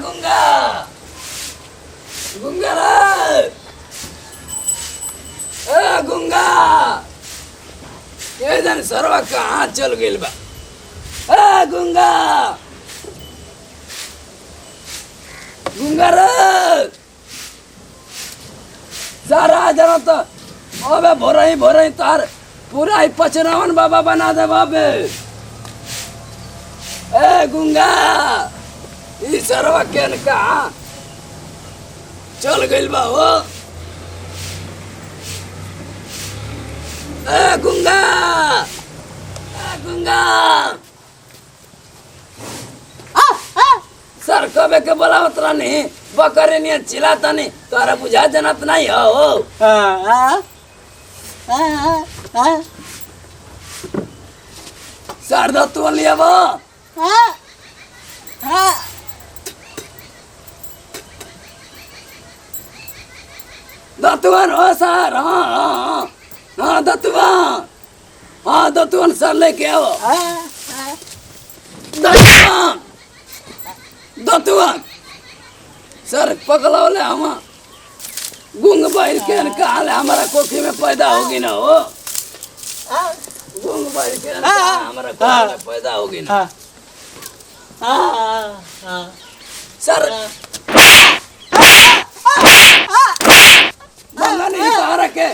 गुंगा गुंगा रे गुंगा ये जन सरवा कहाँ चल गइल बा गुंगा गुंगा रे सारा जना तो अबे भोरई तार पूरा ही पचरावन बाबा बना दे बाबे गुंगा ई सरवा केन कहाँ चल गइल बा हो गुंगा गुंगा सर कबे के बोलावत रहनी बकरे नियर चिल्लाता नहीं तोरा बुझा जनत नहीं हो सर दो तू लिया वो दतुआन हो सर हाँ दतुआन हाँ दतुआन सर लेके आओ दतुआन दतुआन सर पकड़ाओ ले हम गुंग बैल के कहा ले हमारा कोखी में पैदा होगी ना हो गुंग बैल के हमारा कोखी में पैदा होगी ना सर मंगा नहीं कहा रखे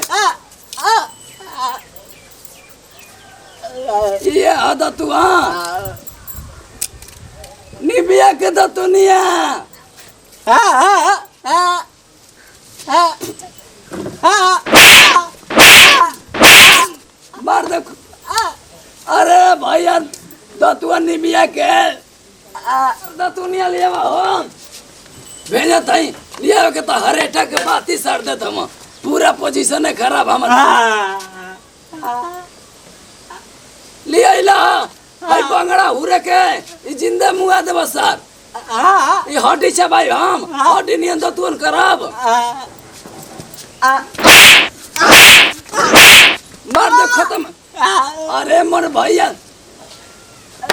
ये दतुआन निबिया के दतुनिया मार देखो अरे भैया दतुआ निबिया के दतुनिया लिया हो भेजा तई लिया के तो हरेठा के बात ही सर दे हम पूरा पोजीशन है खराब हमारा लिया इला भाई बंगड़ा हुरे के ई जिंदा मुआ दे बस सर ये हड्डी छे भाई हम हड्डी नियन तो तुन खराब मार दे खत्म अरे मन भैया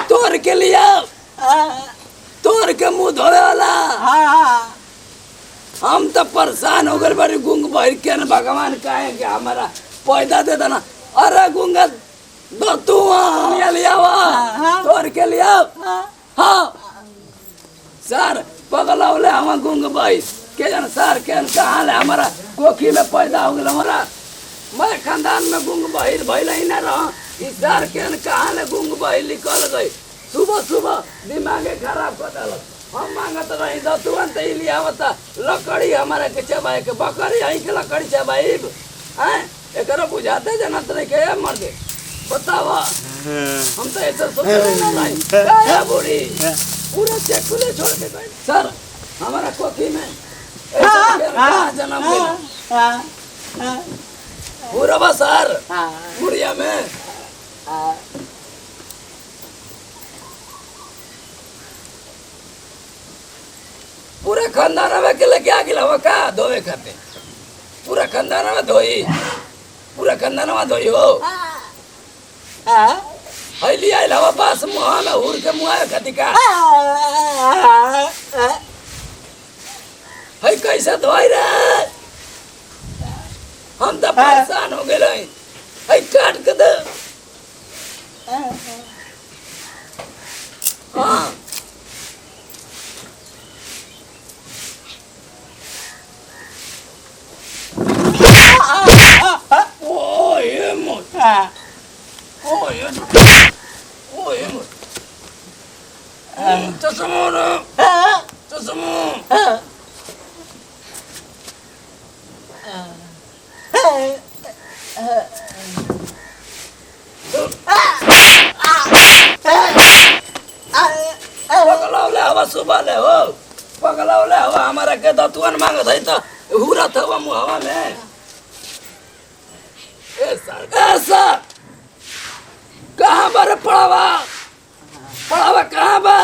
तोड़ के लिया तोड़ के मुंह धोए वाला हम तो परेशान हो गए बड़ी गुंग बहर के न भगवान कहे कि हमारा पैदा दे देना अरे गुंगा दो तू लिया तोड़ के लिया हाँ सर पगलौले हम गुंग बहर के जन सर के कहा ले हमारा कोखी में पैदा हो गया हमारा मैं खानदान में गुंग बहर भैल ही ना रहा इस सर के कहा ले गुंग बहर निकल गई सुबह सुबह दिमागे खराब कर डाल हम मांगत रही दतुआन तो लिया बता लकड़ी हमारा के चबाए के बकरी आई के लकड़ी चबाई हैं एकरो बुझाते जनत नहीं के मर दे बतावा हम तो ऐसा सोच रहे नहीं क्या बूढ़ी पूरा चेक खुले छोड़ के गए सर हमारा कोखी में ऐसा जन्म मिला पूरा बस सर बुढ़िया में पूरे खानदान में के लेके आ गिला हो का धोवे खाते पूरा खानदान में धोई पूरा खानदान में धोई हो हाय लिया इलावा पास मुहा में उड़ के मुहा खाती का हाय कैसे धोई रे हम तो परेशान हो गए हाय काट के दे हाँ सुबह हो पगलौले हो हमारा के दतुआन मांगत है तो हुरत हवा मुहवा में ऐसा कहाँ पर पड़ावा कहाँ बा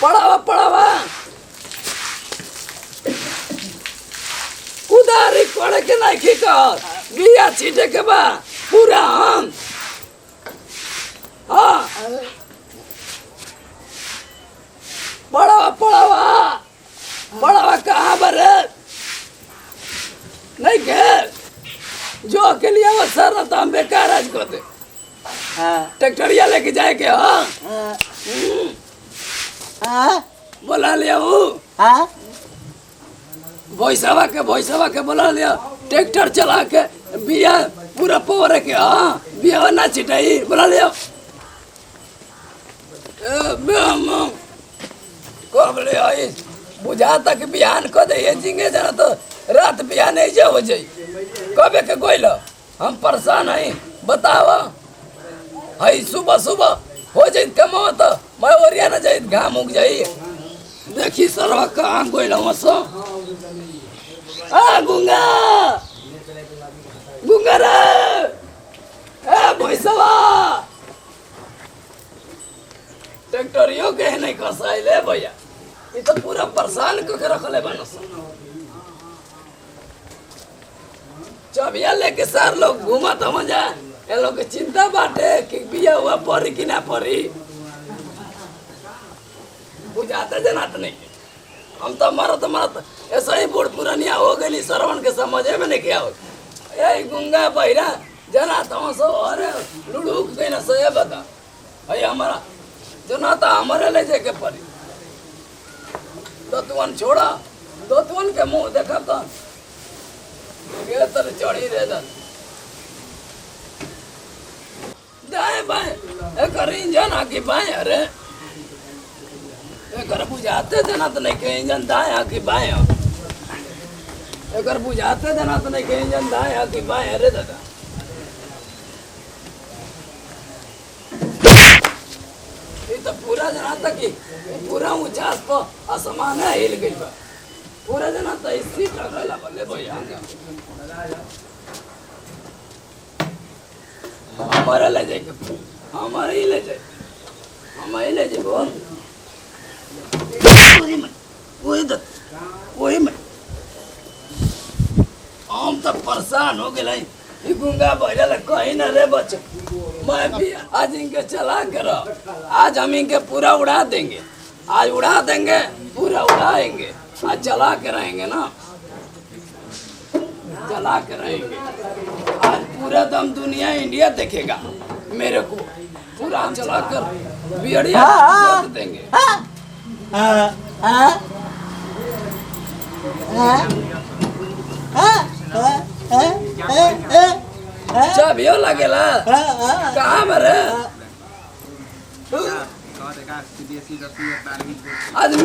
पड़ावा उधारी पड़े के नहीं कर बिया छीटे के बा पूरा हम हाँ पढ़ावा पढ़ावा पढ़ावा कहाँ पर नहीं के जो के लिए वो सर तो हम बेकार आज को दे ट्रैक्टरिया लेके जाए के बोला लिया वो भैंसवा के बोला लिया ट्रैक्टर चला के बिया पूरा पोरे के बिया ना छिटाई बोला लिया कब ले आई बुझाता कि बिहान को दे जिंगे जाना तो रात बिहान ऐसे हो जाई कबे के गोइल हम परेशान है बतावा हई सुबह सुबह हो जाए कमाओ तो मैं ओरिया ना जाए घाम उग जाई देखी सरवा कहाँ गोइल सो गुंगा गुंगा रे भैसवा ट्रैक्टरियो के नहीं कसाइले भैया ये तो पूरा परेशान करके रखले बनो चबिया लेके सार लोग घूमा तो मजा ये लोग के चिंता बाटे कि बिया हुआ परी कि ना परी बुझाते जनात नहीं हम तो मरत ऐसा ही बूढ़ पुरानिया हो गई श्रवण के समझे में नहीं क्या हो ये गुंगा बहिरा जना तो सो अरे लुड़ूक गई ना सही बता भाई हमारा जना तो हमारे ले जाके पड़ी दोतवन छोड़ा दोतवन के मुंह देखा तो ये तर चढ़ी रह जा दाएं बाएं एक इंजन आके बाएं अरे एक बुझाते जना तो नहीं के इंजन दाएं आके बाएं एक बुझाते जना तो नहीं के इंजन दाएं आके बाएं अरे दादा ये तो पूरा जना तक कि पूरा ऊंचास पर आसमान है हिल गई बा पूरा जना तो इसी टकला बोले भैया हमारा ले जाए हमारे ही ले जाए हमारे ले जाए बोल वही में हम तो परेशान हो गए गुंगा बहरा कहीं ना रे बच्चे मैं भी आज इनके चला कर आज हम इनके पूरा उड़ा देंगे आज उड़ा देंगे पूरा उड़ाएंगे आज चला के रहेंगे ना चला के रहेंगे आज पूरा दम दुनिया इंडिया देखेगा मेरे को पूरा चला कर बियड़िया देंगे चाबियो लगेला कहाँ मरे आज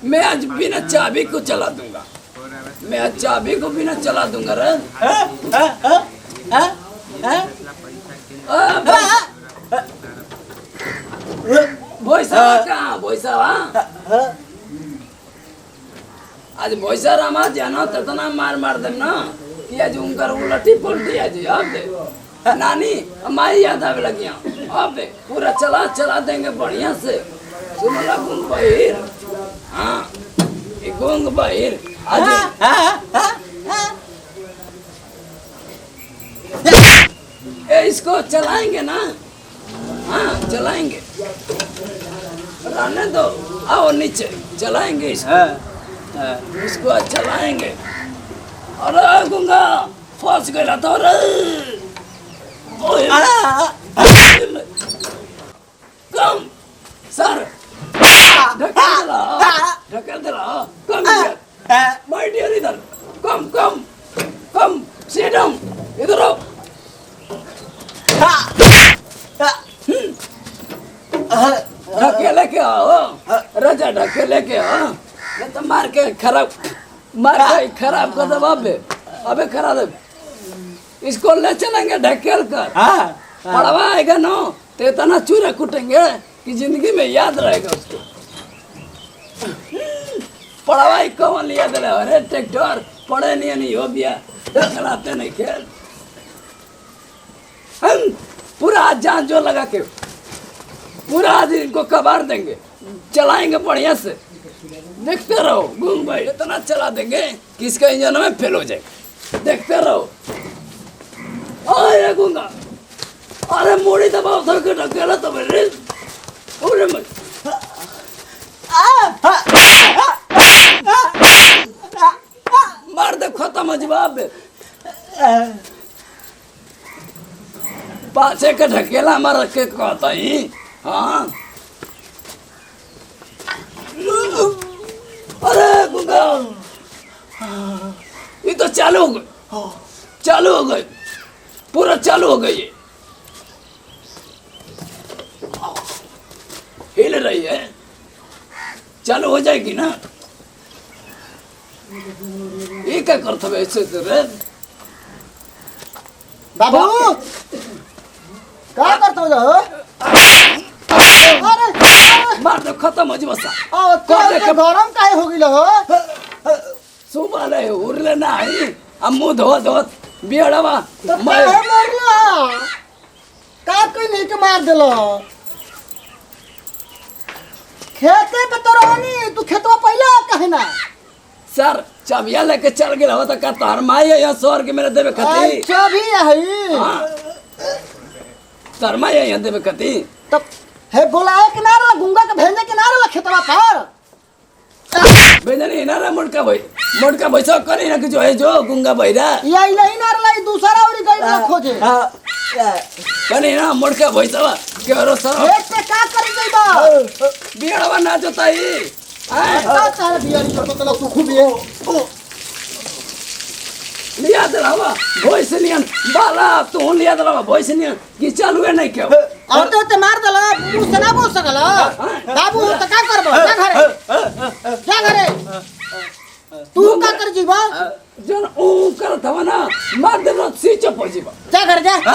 मैं आज बिना चाबी को चला दूंगा मैं आज चाबी को बिना चला दूंगा रे भैंसवा कहाँ भैंसवा आज भैंसा रामा जाना तो मार दे ना कि आज उनकर उलटी पलटी आज अब दे नानी हमारी याद आवे लगी अब दे पूरा चला देंगे बढ़िया से सुनला गुंग बहिर हाँ ये गुंग बहिर आज इसको चलाएंगे ना हाँ चलाएंगे रहने दो आओ नीचे चलाएंगे इसको चलाएंगे अरे गुंगा फंस गया तो कम सर ढकेल दिला कम माय डियर इधर कम सिट डाउन इधर आओ ढकेले के आओ राजा ढकेले के आओ नहीं तो मार के खराब कर दे अबे करा दे इसको ले चलेंगे ढकेल कर पढ़वा आएगा ना तो इतना चूरे कुटेंगे कि जिंदगी में याद रहेगा उसको पढ़वाई कौन लिया दे अरे ट्रैक्टर पढ़े नहीं हो गया चलाते नहीं खेल हम पूरा हाथ जान जो लगा के पूरा हाथ इनको कबार देंगे चलाएंगे बढ़िया से देखते रहो गुंग भाई इतना चला देंगे कि इसका इंजन में फेल हो जाए देखते रहो अरे गुंगा अरे मोड़ी दबाव धर के ढकेला तो मेरे अरे मैं पाछे के ढकेला मार के कहता ही। हाँ अरे गुंगा ये तो चालू हो गई, चालू हो गई, पूरा चालू हो गई, ये हिल रही है, चालू हो जाएगी ना। ये क्या करते हो ऐसे रे बाबू क्या करते हो? अरे मार दो, खत्म हो जी बसा। गरम काहे हो गिलो हो? सुबह ले उरले ना आई, अब मुंह धो धो बियड़वा तो मैं काहे मारलो? का कोई नहीं के मार देलो? खेते पे तो रहनी, तू खेतवा पहले काहे ना? सर चाबिया लेके चल गया हो तो का तोहर माई है यहाँ शोर के मेरे देवे खती। अच्छा भी है। हाँ तोहर माई है यहाँ देवे खती। तब हे बोलाए किनारे गुंगा के भेजे किनारे खेतवा पर बेजनी ना रे मोटका भैसा करी ना कि जो है जो गुंगा बहिरा या नहीं ना लाई दूसरा और गई ना खोजे। कनी ना मोटका भैसा के रो सर एक पे का करी गई बा बियड़वा ना जोताई। का तार बियारी करतो तला तू खूब है लिया दलावा भोइस नियन बाला तू लिया दलावा भोइस नियन कि चालू है नहीं क्यों और तो मार दला मुंह से ना बोल सकला बाबू तो का करबो? जा घरे तू का कर जीवा जन ओ करत हवा ना मार दे सी चप हो जीवा। जा घर जा जा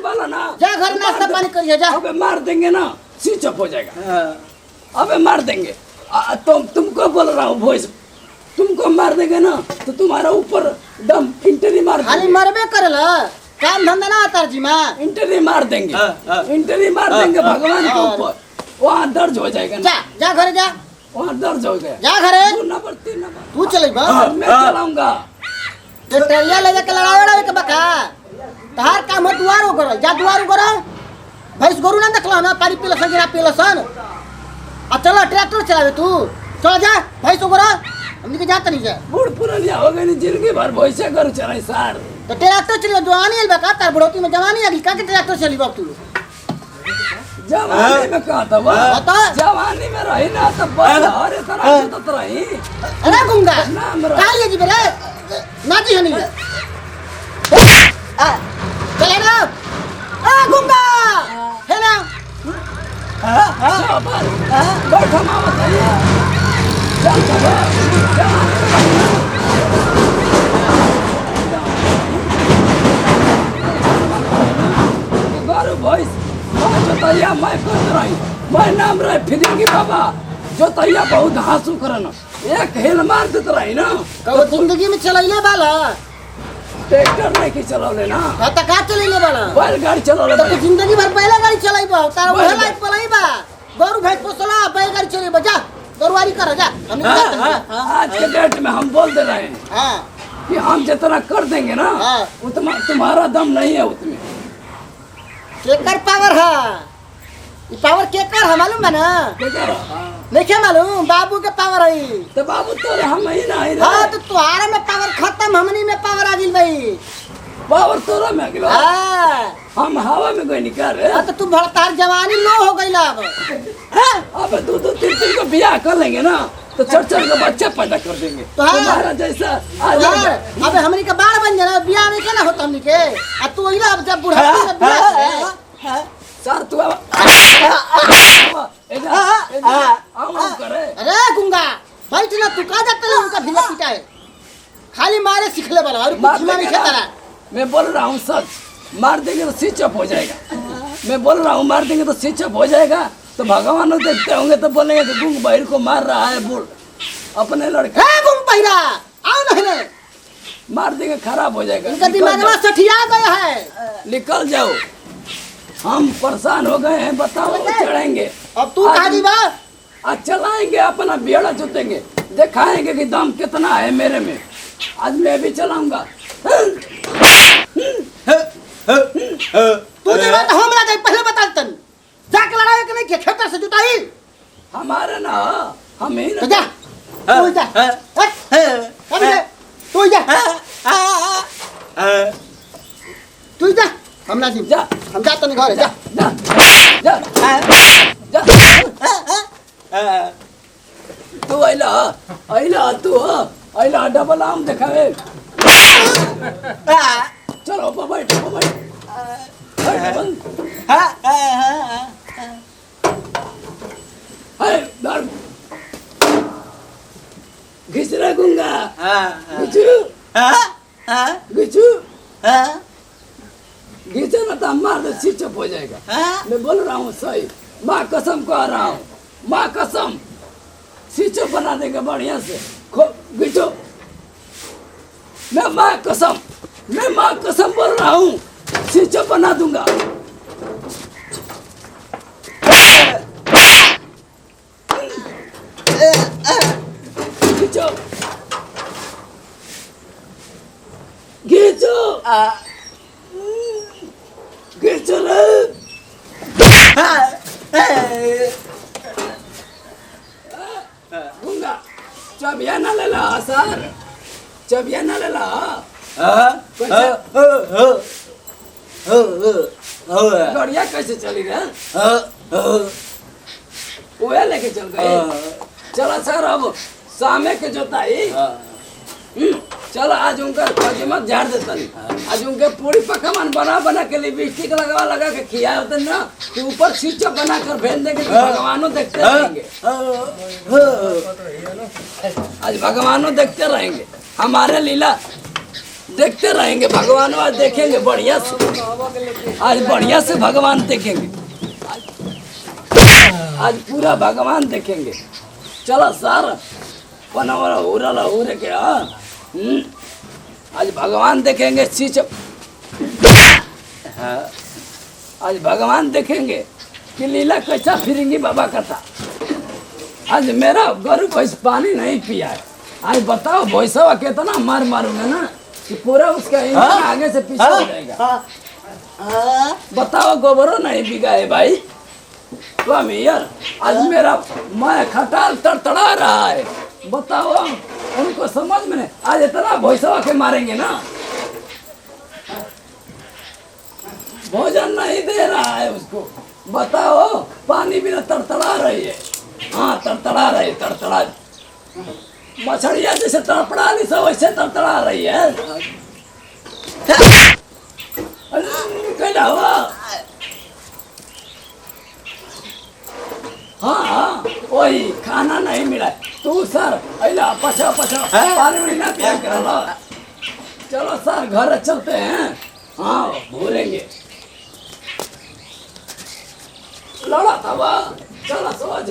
बाला ना जा घर नाश्ता पानी करिए जा। अबे मार देंगे ना सी चप हो जाएगा। अबे मार देंगे तुमको बोल रहा हूँ भोइस, तुमको मार देंगे ना तो तुम्हारा ऊपर दम इंटरी मार खाली मरबे करला काम धंधा ना आता जी मां इंटरी मार देंगे, इंटरी मार देंगे भगवान के ऊपर, वहाँ दर्ज हो जाएगा ना। जा जा घरे जा, वहाँ दर्ज हो गया। जा घरे नंबर 3 नंबर तू चले बा मैं चलाऊंगा। ट्रैक्टरिया ले जाके लड़ावे के बका तहार काम है दुआर हो करो। जा दुआर करो भैंस गोरु ना देखला ना पानी पीलसन गिरा पीलसन आ चलो ट्रैक्टर चलावे तू चल जा भैंस करो हमनी के जात नहीं जा बूढ़ पुरानिया हो गई जिंदगी भर भैसे कर चलाई सार तो ट्रैक्टर चलियो जवानी आइल बका तार बुढ़ौती में जवानी आइल का के ट्रैक्टर चली बाप तू जवानी में कहा था बता। जवानी में रही ना तो बस हर तरह से तो रही। अरे गुंगा नाम रहा। का लिए जी बेरे ना जी हनी चले ना आ गुंगा है ना बैठा माँ बताइए भैंस जोतैया मैं करत रही, मैं नाम रहे फिरिंगी बाबा जोतैया बहुत हासू करन एक हेल मार देत रही ना। कब जिंदगी में चलैले वाला ट्रैक्टर नहीं की चलौले ना त का चलैले वाला बैलगाड़ी चलौले तो जिंदगी भर पहले गाड़ी चलाइबा तार ओहे लाइफ पलाइबा गौर भैंस पोसला बैलगाड़ी चलेबा जा दरवारी कर जा हमनी आज के डेट में हम बोल दे रहे हैं हां कि हम जितना कर देंगे ना उतना तुम्हारा दम नहीं है उसमें। केकर पावर है ये पावर केकर है मालूम है ना? नहीं क्या मालूम बाबू के पावर है तो बाबू तो हम ही ना है। हां तो तुम्हारे में पावर खत्म हमनी में पावर आ गइल भाई पावर तोरा में अगला हां हम हवा में कोई निकाल रहे। हां तो तू भड़ तार जवानी लो हो गइल अब हैं अब 2-3 को ब्याह कर लेंगे ना तो चढ़ का बच्चा पैदा कर देंगे तुम्हारा जैसा आ जाएगा। अबे हमनी के बाल बन जाना बियाह नहीं के ना होता हमनी के आ तू इला अब जब बुढ़ापे में बियाह सर तू आओ करे। अरे गुंगा बैठ ना तू का जाते ना उनका भिला पिटाए खाली मारे सिखले वाला और कुछ नहीं खेता। मैं बोल रहा हूँ सच, मार देंगे तो स्विच ऑफ हो जाएगा। मैं बोल रहा हूँ मार देंगे तो स्विच ऑफ हो जाएगा तो भगवान देखते होंगे तो बोलेंगे कि गुंग बहिर को मार रहा है बुढ़ अपने लड़के। गुंग बहिरा आओ नहीं मार देंगे खराब हो जाएगा। इनका दिमाग में सठिया गया है। निकल जाओ हम परेशान हो गए हैं बताओ चढ़ेंगे अब तू कहा जी बा आज चलाएंगे अपना बेड़ा जोतेंगे दिखाएंगे कि दम कितना है मेरे में। आज मैं भी चलाऊंगा। तू जी बात हमरा दे पहले बता तन जाके लड़ाई के नहीं के खेतर से जुटाई हमारे ना हम ही तो जा तू जा अबे तू जा तू जा हम ना जी जा हम जाते नहीं घर जा जा जा जा तू अइला तू अइला डबल आम देखावे चलो बैठ घिच रहा गुंगा घिचू घिचे ना तो मार दे स्विच ऑफ हो जाएगा मैं बोल रहा हूँ सही माँ कसम कह रहा हूँ माँ कसम स्विच ऑफ बना देगा बढ़िया से घिचो मैं माँ कसम बोल रहा हूँ स्विच ऑफ बना दूंगा घिचो घिचो घिचो गुंगा चबिया ना ले ला सर चबिया ना ले ला गड़िया कैसे चली गए वो लेके चल गए चलो सर अब सामे के जोताई चलो आज उनका खजमत झाड़ देता आज उनके पूरी पकवान बना के लिपस्टिक लगा के खिया होते ना कि ऊपर स्विच बना कर भेज देंगे तो भगवानों देखते रहेंगे आज भगवानों देखते रहेंगे हमारे लीला देखते रहेंगे भगवान आज देखेंगे बढ़िया से आज बढ़िया से भगवान देखेंगे आज पूरा भगवान देखेंगे चलो सर पनवरा उरे के आज भगवान देखेंगे चीज आज भगवान देखेंगे कि लीला कैसा फिरेंगी बाबा का था आज मेरा गरु भैंस पानी नहीं पिया है आज बताओ भैंसवा कितना मारूंगा ना कि पूरा उसका इंजन आगे से पीछे हो जाएगा बताओ गोबरों नहीं बिगा है भाई स्वामी यार आज मेरा मैं खटाल तड़तड़ा रहा है बताओ उनको समझ में नहीं आज इतना भैंसवा के मारेंगे ना भोजन नहीं दे रहा है उसको बताओ पानी बिना तड़तड़ा रही है हाँ तड़तड़ा रही तड़तड़ा मछलियाँ जैसे तड़पड़ा ली सब वैसे तड़तड़ा रही है कैसा हुआ हाँ वही खाना नहीं मिला तू सर अला पछा पानी ना पिया कर चलो सर घर चलते हैं हाँ भूलेंगे लड़ा था वह चलो सोच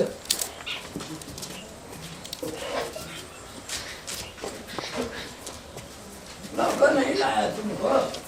लौकर नहीं लाया तुमको